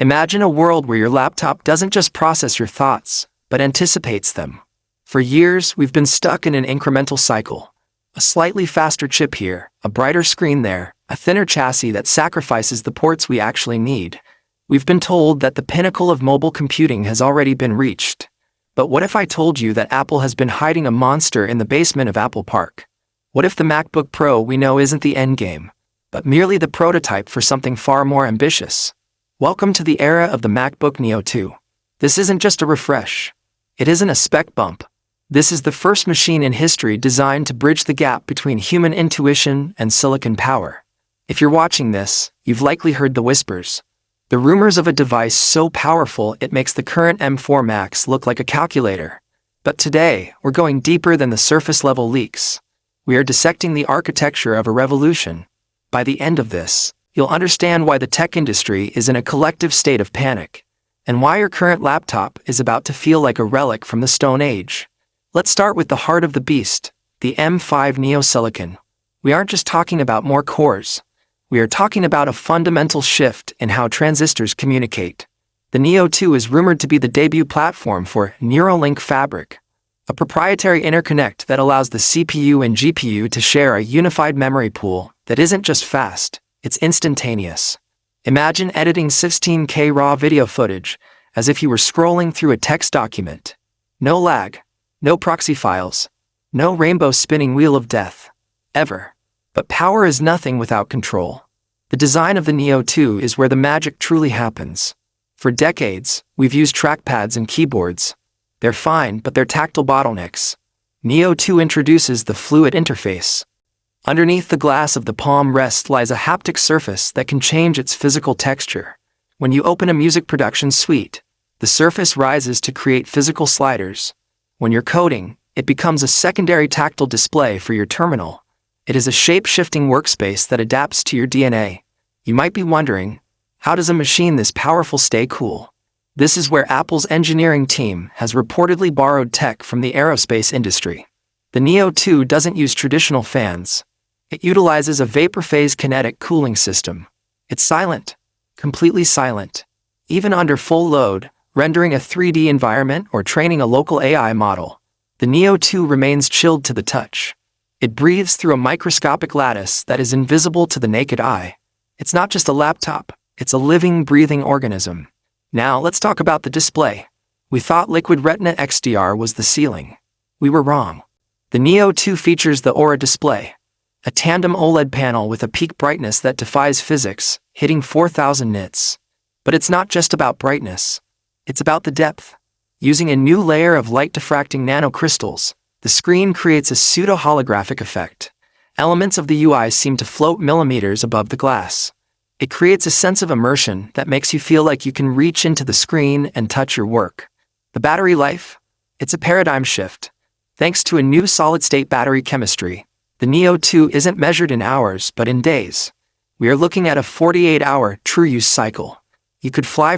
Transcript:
Imagine a world where your laptop doesn't just process your thoughts, but anticipates them. For years, we've been stuck in an incremental cycle. A slightly faster chip here, a brighter screen there, a thinner chassis that sacrifices the ports we actually need. We've been told that the pinnacle of mobile computing has already been reached. But what if I told you that Apple has been hiding a monster in the basement of Apple Park? What if the MacBook Pro we know isn't the endgame, but merely the prototype for something far more ambitious? Welcome to the era of the MacBook Neo 2. This isn't just a refresh. It isn't a spec bump. This is the first machine in history designed to bridge the gap between human intuition and silicon power. If you're watching this, you've likely heard the whispers. The rumors of a device so powerful it makes the current M4 Max look like a calculator. But today, we're going deeper than the surface-level leaks. We are dissecting the architecture of a revolution. By the end of this, you'll understand why the tech industry is in a collective state of panic, and why your current laptop is about to feel like a relic from the Stone Age. Let's start with the heart of the beast, the M5 Neo Silicon. We aren't just talking about more cores. We are talking about a fundamental shift in how transistors communicate. The Neo 2 is rumored to be the debut platform for Neuralink Fabric, a proprietary interconnect that allows the CPU and GPU to share a unified memory pool that isn't just fast, it's instantaneous. Imagine editing 16K raw video footage as if you were scrolling through a text document. No lag, no proxy files, no rainbow spinning wheel of death. Ever. But power is nothing without control. The design of the Neo 2 is where the magic truly happens. For decades, we've used trackpads and keyboards. They're fine, but they're tactile bottlenecks. Neo 2 introduces the fluid interface. Underneath the glass of the palm rest lies a haptic surface that can change its physical texture. When you open a music production suite, the surface rises to create physical sliders. When you're coding, it becomes a secondary tactile display for your terminal. It is a shape-shifting workspace that adapts to your DNA. You might be wondering, how does a machine this powerful stay cool? This is where Apple's engineering team has reportedly borrowed tech from the aerospace industry. The Neo 2 doesn't use traditional fans. It utilizes a vapor phase kinetic cooling system. It's silent, completely silent. Even under full load, rendering a 3D environment or training a local AI model, the Neo 2 remains chilled to the touch. It breathes through a microscopic lattice that is invisible to the naked eye. It's not just a laptop, it's a living, breathing organism. Now let's talk about the display. We thought Liquid Retina XDR was the ceiling. We were wrong. The Neo 2 features the Aura display, a tandem OLED panel with a peak brightness that defies physics, hitting 4000 nits. But it's not just about brightness. It's about the depth. Using a new layer of light-diffracting nanocrystals, the screen creates a pseudo-holographic effect. Elements of the UI seem to float millimeters above the glass. It creates a sense of immersion that makes you feel like you can reach into the screen and touch your work. The battery life? It's a paradigm shift. Thanks to a new solid-state battery chemistry, the Neo 2 isn't measured in hours but in days. We are looking at a 48-hour true use cycle. You could fly